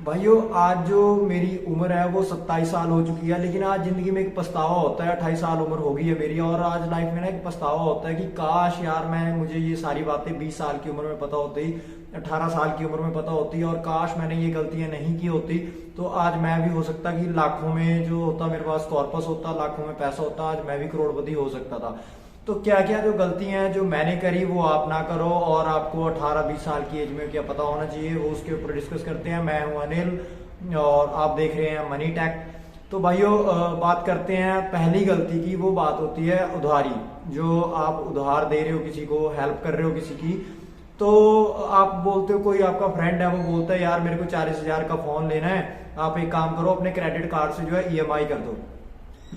भाइयों, आज जो मेरी उम्र है वो 27 साल हो चुकी है। लेकिन आज जिंदगी में एक पछतावा होता है। 28 साल उम्र हो गई है मेरी, और आज लाइफ में ना एक पछतावा होता है कि काश यार मुझे ये सारी बातें 20 साल की उम्र में पता होती, 18 साल की उम्र में पता होती, और काश मैंने ये गलतियां नहीं की होती। तो आज मैं भी हो सकता कि लाखों में जो होता मेरे पास कॉर्पस होता, लाखों में पैसा होता, आज मैं भी करोड़पति हो सकता था। तो क्या क्या जो गलतियां हैं जो मैंने करी वो आप ना करो, और आपको 18-20 साल की एज में क्या पता होना चाहिए, वो उसके ऊपर डिस्कस करते हैं। मैं हूं अनिल और आप देख रहे हैं मनी टैक। तो भाइयों, बात करते हैं पहली गलती की। वो बात होती है उधारी। जो आप उधार दे रहे हो किसी को, हेल्प कर रहे हो किसी की, तो आप बोलते हो, कोई आपका फ्रेंड है वो बोलता है यार मेरे को 40,000 का फोन लेना है, आप एक काम करो अपने क्रेडिट कार्ड से जो है ईएमआई कर दो।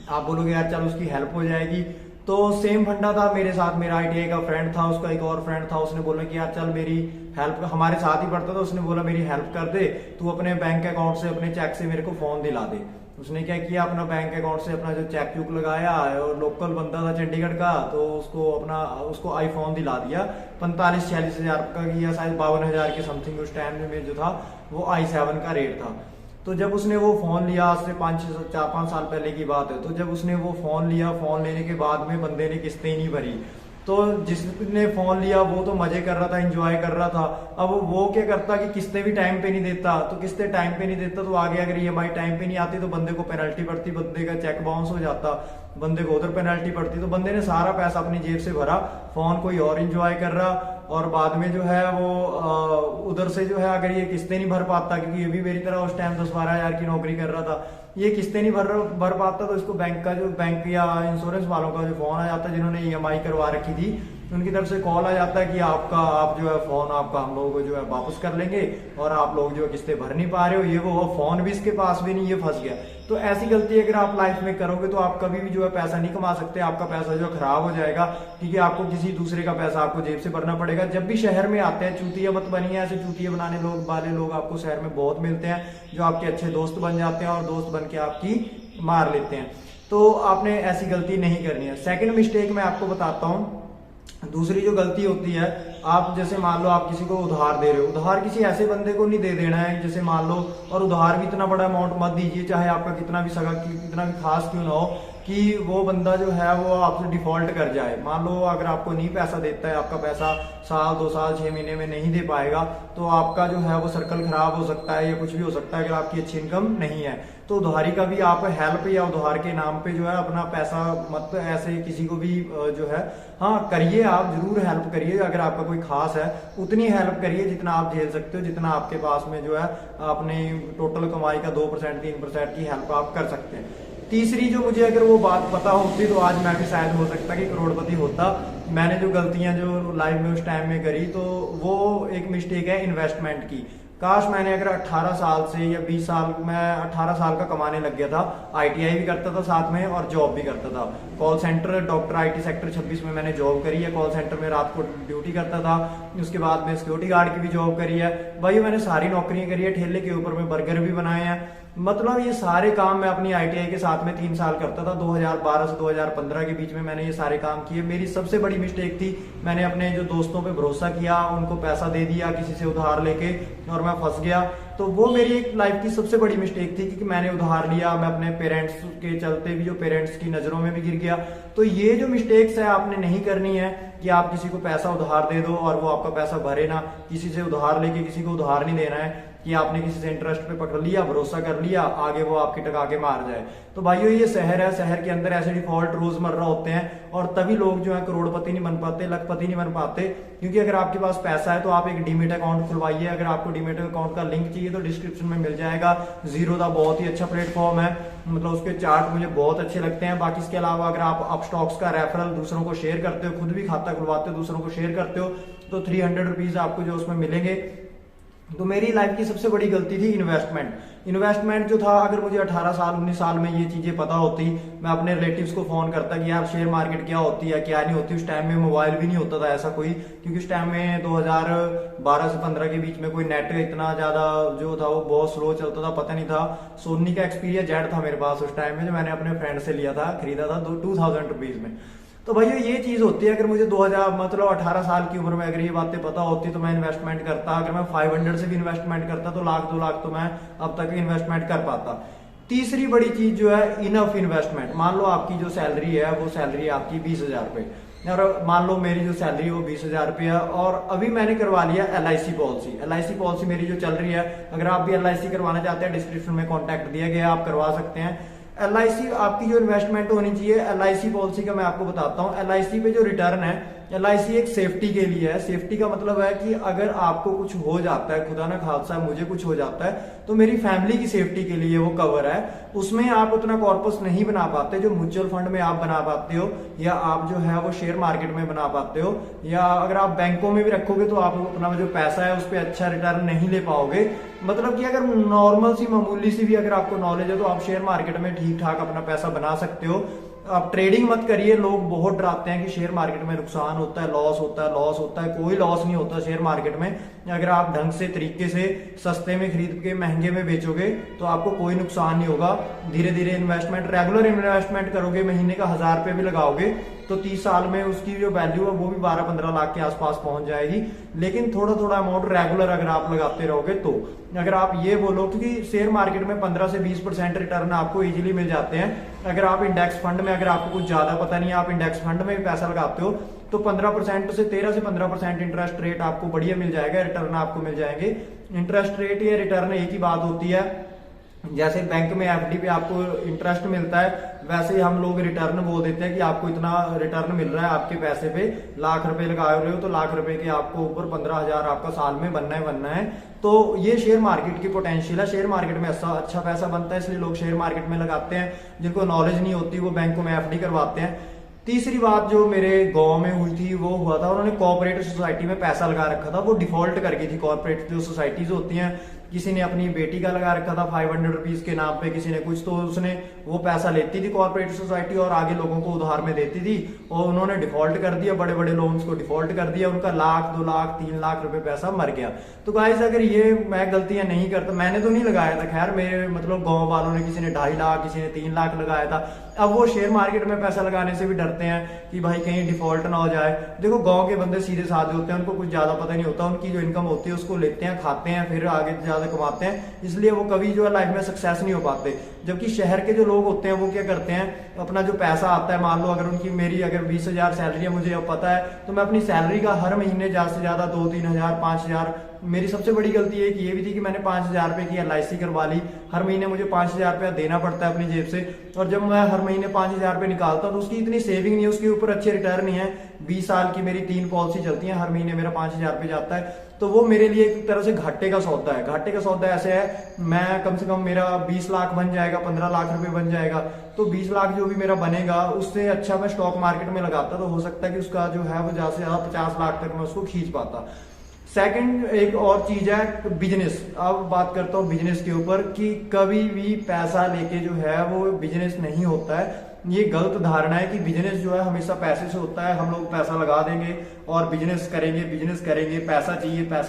आप बोलोगे यार चल उसकी हेल्प हो जाएगी। तो सेम फंडा था मेरे साथ। मेरा आईटीआई का फ्रेंड था, उसका एक और फ्रेंड था, उसने बोला कि यार चल मेरी हेल्प, हमारे साथ ही पढ़ता था, उसने बोला मेरी हेल्प कर दे, तू अपने बैंक अकाउंट से अपने चेक से मेरे को फोन दिला दे। उसने क्या किया, अपना बैंक अकाउंट से अपना जो चेक चुक लगाया, और लोकल बंदा था चंडीगढ़ का, तो उसको आईफोन दिला दिया 45-46 हजार का, या शायद 52 हजार के समथिंग उस टाइम में जो था वो i7 का रेट था। तो जब उसने वो फोन लिया, आज से 4-5 साल पहले की बात है, तो जब उसने वो फोन लिया, फोन लेने के बाद में बंदे ने किस्तें ही नहीं भरी। तो जिसने फोन लिया वो तो मजे कर रहा था, एंजॉय कर रहा था। अब वो क्या करता कि किस्तें भी टाइम पे नहीं देता, तो किस्तें टाइम पे नहीं देता तो आगे अगर ईएमआई टाइम पे नहीं आती तो बंदे को पेनल्टी पड़ती, बंदे का चेक बाउंस हो जाता, बंदे को उधर पेनल्टी पड़ती। तो बंदे ने सारा पैसा अपनी जेब से भरा, फोन कोई और एंजॉय कर रहा, और बाद में जो है वो उधर से जो है अगर ये किस्तें नहीं भर पाता, क्योंकि ये भी मेरी तरह उस टाइम 10-12 हजार की नौकरी कर रहा था, ये किस्तें नहीं भर पाता, तो इसको बैंक या इंश्योरेंस वालों का जो फोन आ जाता है, जिन्होंने ईएमआई करवा रखी थी, उनकी तरफ से कॉल आ जाता है कि आप जो है फोन आपका हम लोगों को जो है वापस कर लेंगे, और आप लोग जो है किस्तें भर नहीं पा रहे हो, ये वो फोन भी इसके पास भी नहीं, ये फंस गया। तो ऐसी गलती अगर आप लाइफ में करोगे तो आप कभी भी जो है पैसा नहीं कमा सकते, आपका पैसा जो खराब हो जाएगा, क्योंकि आपको किसी दूसरे का पैसा आपको जेब से भरना पड़ेगा। जब भी शहर में आते हैं, चूतिया मत बनिए, ऐसे चूतिया बनाने वाले लोग आपको शहर में बहुत मिलते हैं, जो आपके अच्छे दोस्त बन जाते हैं और दोस्त बन के आपकी मार लेते हैं। तो आपने ऐसी गलती नहीं करनी है। सेकंड मिस्टेक मैं आपको बताता हूं। दूसरी जो गलती होती है, आप जैसे मान लो आप किसी को उधार दे रहे हो, उधार किसी ऐसे बंदे को नहीं दे देना है जैसे मान लो, और उधार भी इतना बड़ा अमाउंट मत दीजिए, चाहे आपका कितना भी सगा कितना भी खास क्यों ना हो, कि वो बंदा जो है वो आपसे डिफॉल्ट कर जाए। मान लो अगर आपको नहीं पैसा देता है, आपका पैसा साल 2 साल 6 महीने में नहीं दे पाएगा, तो आपका जो है वो सर्कल खराब हो सकता है, या कुछ भी हो सकता है अगर आपकी अच्छी इनकम नहीं है। तो उधारी का भी आप हेल्प या उधार के नाम पे जो है अपना पैसा मत ऐसे किसी को भी जो है, हाँ करिए, आप जरूर हेल्प करिए, अगर आपका कोई खास है उतनी हेल्प करिए जितना आप झेल सकते हो, जितना आपके पास में जो है अपने टोटल कमाई का 2% 3% की हेल्प आप कर सकते हैं। तीसरी जो, मुझे अगर वो बात पता होती तो आज मैं भी शायद हो सकता कि करोड़पति होता। मैंने जो गलतियां जो लाइफ में उस टाइम में करी, तो वो एक मिस्टेक है इन्वेस्टमेंट की। काश मैंने अगर 18 साल से या 20 साल, मैं 18 साल का कमाने लग गया था, आईटीआई भी करता था साथ में और जॉब भी करता था। Call centre doctor IT sector 26 में मैंने जॉब करी है, कॉल सेंटर में रात को ड्यूटी करता था। उसके बाद में सिक्योरिटी गार्ड की भी जॉब करी है। भाई मैंने सारी नौकरियां करी है, ठेले के ऊपर में बर्गर भी बनाए हैं। मतलब ये सारे काम मैं अपनी आईटीआई के साथ में 3 साल करता था। 2012 से 2015 के बीच में मैंने ये सारे काम किए। मेरी सबसे बड़ी मिस्टेक थी, मैंने अपने जो दोस्तों पे भरोसा किया, उनको पैसा दे दिया किसी से उधार लेके, और मैं फंस गया। तो वो मेरी एक लाइफ की सबसे बड़ी मिस्टेक थी, क्योंकि मैंने उधार लिया, मैं अपने पेरेंट्स के चलते भी जो पेरेंट्स की नजरों में भी गिर गया। तो ये जो मिस्टेक्स है आपने नहीं करनी है, कि आप किसी को पैसा उधार दे दो और वो आपका पैसा भरे ना। किसी से उधार लेके किसी को उधार नहीं देना है, कि आपने किसी से इंटरेस्ट पे पकड़ लिया, भरोसा कर लिया, आगे वो आपकी टका के मार जाए। तो भाइयों ये शहर है, शहर के अंदर ऐसे डिफॉल्ट रोजमर्रा होते हैं, और तभी लोग जो है करोड़पति नहीं बन पाते, लखपति नहीं बन पाते। क्योंकि अगर आपके पास पैसा है तो आप एक डीमेट अकाउंट खुलवाइए। अगर आपको डीमेट अकाउंट का लिंक चाहिए तो डिस्क्रिप्शन में मिल जाएगा। जीरोधा बहुत ही अच्छा प्लेटफॉर्म है, मतलब उसके चार्ट मुझे बहुत अच्छे लगते हैं। बाकी इसके अलावा अगर आप अपस्टॉक्स का रेफरल दूसरों को शेयर करते हो, खुद भी खाता खुलवाते हो, दूसरों को शेयर करते हो, तो 300 रुपीज आपको जो उसमें मिलेंगे। तो मेरी लाइफ की सबसे बड़ी गलती थी इन्वेस्टमेंट जो था। अगर मुझे 18 साल 19 साल में ये चीजें पता होती, मैं अपने रिलेटिव्स को फोन करता कि यार शेयर मार्केट क्या होती है क्या नहीं होती। उस टाइम में मोबाइल भी नहीं होता था ऐसा कोई, क्योंकि उस टाइम में 2012 से 15 के बीच में कोई नेट इतना ज्यादा जो था वो बहुत स्लो चलता था, पता नहीं था। सोनी का एक्सपीरिया जेड था मेरे पास उस टाइम में, जो मैंने अपने फ्रेंड से लिया था, खरीदा था 2000 रुपीज में। तो भाइयों ये चीज होती है, अगर मुझे 2000 मतलब 18 साल की उम्र में अगर ये बातें पता होती तो मैं इन्वेस्टमेंट करता। अगर मैं 500 से भी इन्वेस्टमेंट करता तो लाख 2 लाख तो मैं अब तक इन्वेस्टमेंट कर पाता। तीसरी बड़ी चीज जो है इनफ इन्वेस्टमेंट। मान लो आपकी जो सैलरी है वो सैलरी आपकी 20,000 रुपए, और मान लो मेरी जो सैलरी है वो 20,000 रुपये है, और अभी मैंने करवा लिया LIC पॉलिसी। LIC पॉलिसी मेरी जो चल रही है, अगर आप भी LIC करवाना चाहते हैं डिस्क्रिप्शन में कॉन्टैक्ट दिया गया, आप करवा सकते हैं। LIC आपकी जो इन्वेस्टमेंट होनी चाहिए, LIC पॉलिसी का मैं आपको बताता हूँ। LIC पे जो रिटर्न है, LIC एक सेफ्टी के लिए है। सेफ्टी का मतलब है कि अगर आपको कुछ हो जाता है, खुदा ना खालसा मुझे कुछ हो जाता है, तो मेरी फैमिली की सेफ्टी के लिए वो कवर है। उसमें आप उतना कॉर्पस नहीं बना पाते जो म्यूचुअल फंड में आप बना पाते हो, या आप जो है वो शेयर मार्केट में बना पाते हो, या अगर आप बैंकों में भी रखोगे तो आप अपना जो पैसा है उस पर अच्छा रिटर्न नहीं ले पाओगे। मतलब कि अगर नॉर्मल सी मामूली सी भी अगर आपको नॉलेज है तो आप शेयर मार्केट में ठीक ठाक अपना पैसा बना सकते हो। आप ट्रेडिंग मत करिए। लोग बहुत डराते हैं कि शेयर मार्केट में नुकसान होता है, लॉस होता है, लॉस होता है। कोई लॉस नहीं होता शेयर मार्केट में। अगर आप ढंग से तरीके से सस्ते में खरीद के महंगे में बेचोगे तो आपको कोई नुकसान नहीं होगा। धीरे धीरे इन्वेस्टमेंट, रेगुलर इन्वेस्टमेंट करोगे, महीने का 1000 रुपये भी लगाओगे तो 30 साल में उसकी जो वैल्यू है वो भी 12-15 लाख के आसपास पहुंच जाएगी। लेकिन थोड़ा थोड़ा अमाउंट रेगुलर अगर आप लगाते रहोगे तो, अगर आप ये बोलो क्योंकि शेयर मार्केट में 15 से 20% रिटर्न आपको इजीली मिल जाते हैं। अगर आप इंडेक्स फंड में, अगर आपको कुछ ज्यादा पता नहीं है, आप इंडेक्स फंड में भी पैसा लगाते हो तो 15% से 13 से 15% इंटरेस्ट रेट आपको बढ़िया मिल जाएगा, रिटर्न आपको मिल जाएंगे। इंटरेस्ट रेट या रिटर्न एक ही बात होती है। जैसे बैंक में FD पे आपको इंटरेस्ट मिलता है, वैसे ही हम लोग रिटर्न बोल देते हैं कि आपको इतना रिटर्न मिल रहा है आपके पैसे पे। लाख रुपए लगा रहे हो तो लाख रुपए के आपको ऊपर 15,000 आपका साल में बनना है। तो ये शेयर मार्केट की पोटेंशियल है। शेयर मार्केट में अच्छा पैसा बनता है, इसलिए लोग शेयर मार्केट में लगाते हैं। जिनको नॉलेज नहीं होती वो बैंकों में FD करवाते हैं। तीसरी बात जो मेरे गांव में हुई थी वो हुआ था, उन्होंने कोऑपरेटिव सोसाइटी में पैसा लगा रखा था, वो डिफॉल्ट कर गई थी। कोऑपरेटिव जो सोसाइटीज होती हैं, किसी ने अपनी बेटी का लगा रखा था 500 रुपीज के नाम पे, किसी ने कुछ, तो उसने वो पैसा लेती थी कोऑपरेटिव सोसाइटी और आगे लोगों को उधार में देती थी, और उन्होंने डिफॉल्ट कर दिया, बड़े बड़े लोन्स को डिफॉल्ट कर दिया। उनका लाख 2 लाख 3 लाख रुपए पैसा मर गया। तो गाइस अगर ये मैं गलतियां नहीं करता, मैंने तो नहीं लगाया था खैर, मेरे मतलब गांव वालों ने, किसी ने 2.5 लाख, किसी ने 3 लाख लगाया था। अब वो शेयर मार्केट में पैसा लगाने से भी डरते हैं कि भाई कहीं डिफॉल्ट ना हो जाए। देखो गांव के बंदे सीधे साधे होते हैं, उनको कुछ ज्यादा पता नहीं होता। उनकी जो इनकम होती है उसको लेते हैं, खाते हैं, फिर आगे ज्यादा कमाते हैं, इसलिए वो कभी जो है लाइफ में सक्सेस नहीं हो पाते। जबकि शहर के जो लोग होते हैं वो क्या करते हैं, अपना जो पैसा आता है, मान लो अगर उनकी, मेरी अगर 20,000 सैलरी है, मुझे अब पता है, तो मैं अपनी सैलरी का हर महीने ज्यादा से ज्यादा 2-3 हजार 5,000, मेरी सबसे बड़ी गलती एक ये भी थी कि मैंने 5,000 रुपए की LIC करवा ली। हर महीने मुझे 5,000 रुपया देना पड़ता है अपनी जेब से, और जब मैं हर महीने 5,000 रुपये निकालता हूँ तो उसकी इतनी सेविंग नहीं है, उसके ऊपर अच्छे रिटर्न नहीं है। 20 साल की मेरी 3 पॉलिसी चलती है, हर महीने मेरा 5,000 रुपये जाता है। तो वो मेरे लिए एक तरह से घाटे का सौदा है। घाटे का सौदा ऐसे है, मैं कम से कम मेरा 20 लाख बन जाएगा, 15 लाख रुपए बन जाएगा, तो 20 लाख जो भी मेरा बनेगा उससे अच्छा मैं स्टॉक मार्केट में लगाता तो हो सकता है कि उसका जो है वो ज्यादा से ज्यादा 50 लाख तक मैं उसको खींच पाता। सेकंड एक और चीज है बिजनेस। अब बात करता हूँ बिजनेस के ऊपर, कि कभी भी पैसा लेके जो है वो बिजनेस नहीं होता है। ये गलत धारणा है कि बिजनेस जो है हमेशा पैसे से होता है। हम लोग पैसा लगा देंगे और बिजनेस करेंगे, पैसा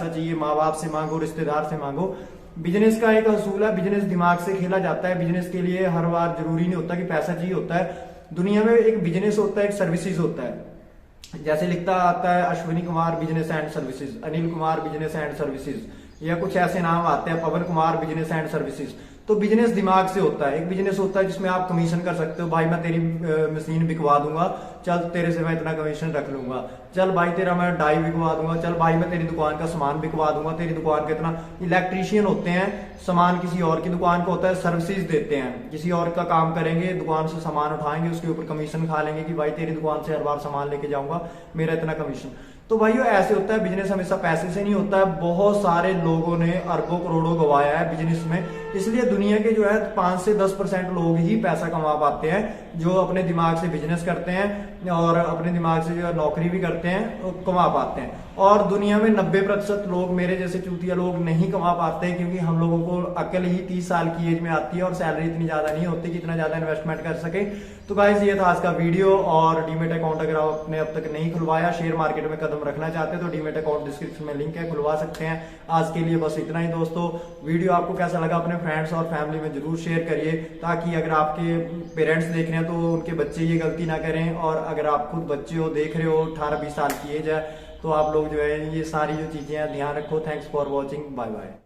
चाहिए, माँ बाप से मांगो, रिश्तेदार से मांगो। बिजनेस का एक असूल है, बिजनेस दिमाग से खेला जाता है। बिजनेस के लिए हर बार जरूरी नहीं होता कि पैसा चाहिए होता है। दुनिया में एक बिजनेस होता है, एक सर्विसेज होता है। जैसे लिखता आता है Ashwini Kumar business and services, Anil Kumar business and services, या कुछ ऐसे नाम आते हैं, पवन कुमार बिजनेस एंड सर्विसेज। तो बिजनेस दिमाग से होता है। एक बिजनेस होता है जिसमें आप कमीशन कर सकते हो, भाई मैं तेरी मशीन बिकवा दूंगा, चल तेरे से मैं इतना कमीशन रख लूंगा, चल भाई तेरा मैं डाई बिकवा दूंगा, चल भाई मैं तेरी दुकान का सामान बिकवा दूंगा, तेरी दुकान का इतना। इलेक्ट्रीशियन होते हैं, सामान किसी और की दुकान का होता है, सर्विसेज देते हैं, किसी और का काम करेंगे, दुकान से सामान उठाएंगे, उसके ऊपर कमीशन खा लेंगे कि भाई तेरी दुकान से हर बार सामान लेके जाऊंगा, मेरा इतना कमीशन। तो भाई ऐसे होता है, बिजनेस हमेशा पैसे से नहीं होता है। बहुत सारे लोगों ने अरबों करोड़ों गवाया है बिजनेस में, इसलिए दुनिया के जो है 5 से 10% लोग ही पैसा कमा पाते हैं, जो अपने दिमाग से बिजनेस करते हैं और अपने दिमाग से जो नौकरी भी करते हैं, कमा पाते हैं। और दुनिया में 90% लोग, मेरे जैसे चूतिया लोग, नहीं कमा पाते, क्योंकि हम लोगों को अकल ही 30 साल की एज में आती है और सैलरी इतनी ज्यादा नहीं होती कि इतना ज्यादा इन्वेस्टमेंट कर सके। तो गाइस ये था आज का वीडियो। और डीमेट अकाउंट अगर आपने अब तक नहीं खुलवाया, शेयर मार्केट में कदम रखना चाहते हैं, तो डीमेट अकाउंट डिस्क्रिप्शन में लिंक है, खुलवा सकते हैं। आज के लिए बस इतना ही दोस्तों। वीडियो आपको कैसा लगा अपने फ्रेंड्स और फैमिली में जरूर शेयर करिए, ताकि अगर आपके पेरेंट्स देख रहे हैं तो उनके बच्चे ये गलती ना करें, और अगर आप खुद बच्चे हो, देख रहे हो 18-20 साल की एज है, तो आप लोग जो है ये सारी जो चीजें हैं ध्यान रखो। Thanks for watching, bye bye.